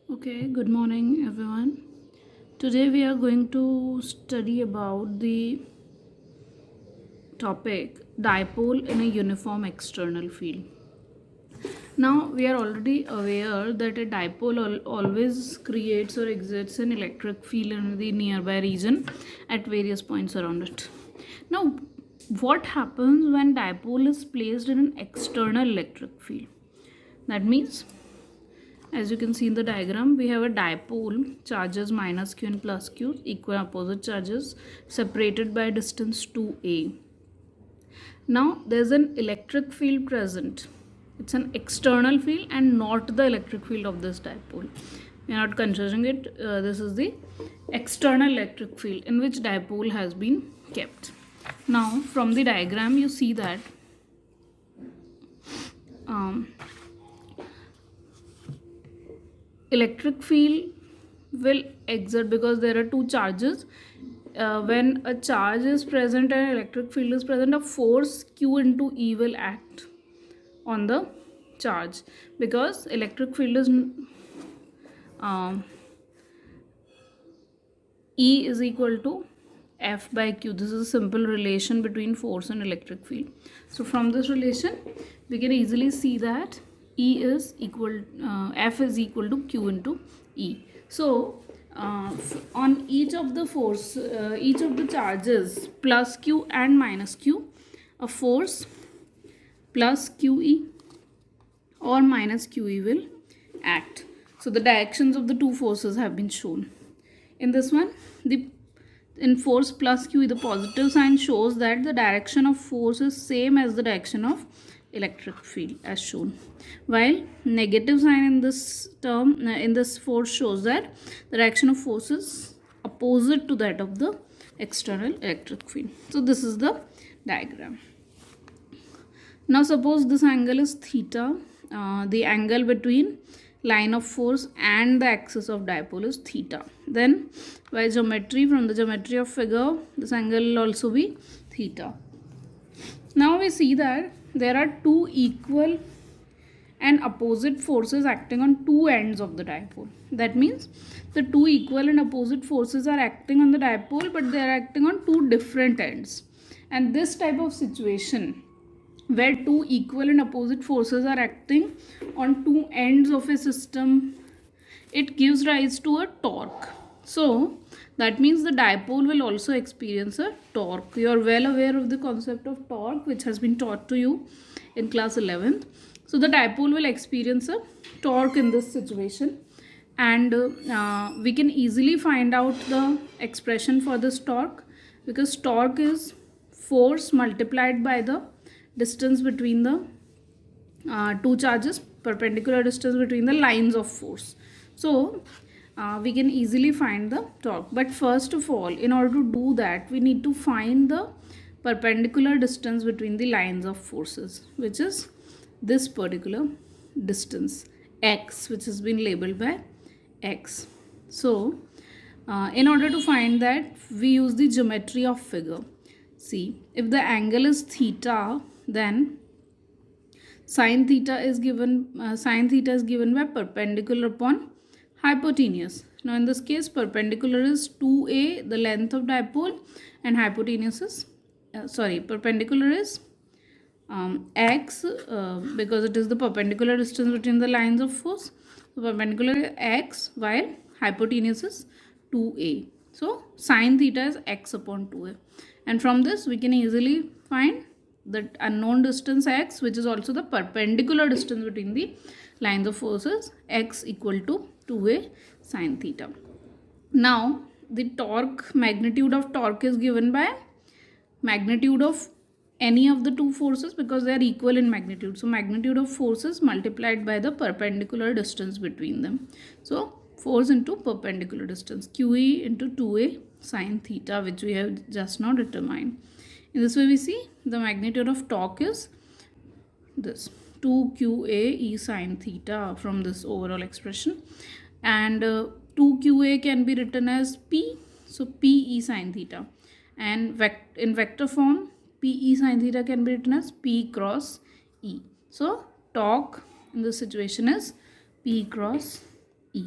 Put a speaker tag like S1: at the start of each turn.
S1: Okay, good morning everyone. Today we are going to study about the topic dipole in a uniform external field. Now we are already aware that a dipole always creates or exerts an electric field in the nearby region at various points around it. Now, what happens when dipole is placed in an external electric field? That means, as you can see in the diagram, we have a dipole, charges minus q and plus q, equal opposite charges, separated by distance 2a. Now there's an electric field present. It's an external field and not the electric field of this dipole. We are not considering it. This is the external electric field in which dipole has been kept. Now from the diagram you see that um, electric field will exert because there are two charges. When a charge is present and electric field is present, a force q into e will act on the charge because electric field is um, E is equal to F by Q. This is a simple relation between force and electric field. So from this relation we can easily see that E is equal F is equal to Q into E. So on each of the force each of the charges plus Q and minus Q, a force plus QE or minus QE will act. So the directions of the two forces have been shown. In this one, in force plus Q, the positive sign shows that the direction of force is same as the direction of electric field as shown, while negative sign in this term in this force shows that the direction of force is opposite to that of the external electric field. So this is the diagram. Now suppose this angle is theta. The angle between line of force and the axis of dipole is theta. Then by geometry, from the geometry of figure, this angle will also be theta. Now we see that there are two equal and opposite forces acting on two ends of the dipole. That means the two equal and opposite forces are acting on the dipole, but they are acting on two different ends. And this type of situation where two equal and opposite forces are acting on two ends of a system, it gives rise to a torque. So that means the dipole will also experience a torque. You are well aware of the concept of torque, which has been taught to you in class 11th. So the dipole will experience a torque in this situation, and we can easily find out the expression for this torque, because torque is force multiplied by the distance between the two charges, perpendicular distance between the lines of force. So we can easily find the torque. But first of all, in order to do that, we need to find the perpendicular distance between the lines of forces, which is this particular distance x, which has been labeled by x. So in order to find that, we use the geometry of figure. See, if the angle is theta, then sine theta is given by perpendicular upon hypotenuse. Now in this case, perpendicular is 2a, the length of dipole, and hypotenuse is perpendicular is x, because it is the perpendicular distance between the lines of force. So perpendicular is x, while hypotenuse is 2a. So sine theta is x upon 2a. And from this we can easily find the unknown distance x, which is also the perpendicular distance between the lines of forces, x equal to 2a sine theta. Now the torque, magnitude of torque is given by magnitude of any of the two forces, because they are equal in magnitude. So magnitude of forces multiplied by the perpendicular distance between them. So force into perpendicular distance, QE into 2a sine theta, which we have just now determined. In this way we see the magnitude of torque is this 2qa e sine theta from this overall expression, and 2qa can be written as p, so p e sine theta, and in vector form p e sine theta can be written as p cross e. So torque in this situation is p cross e.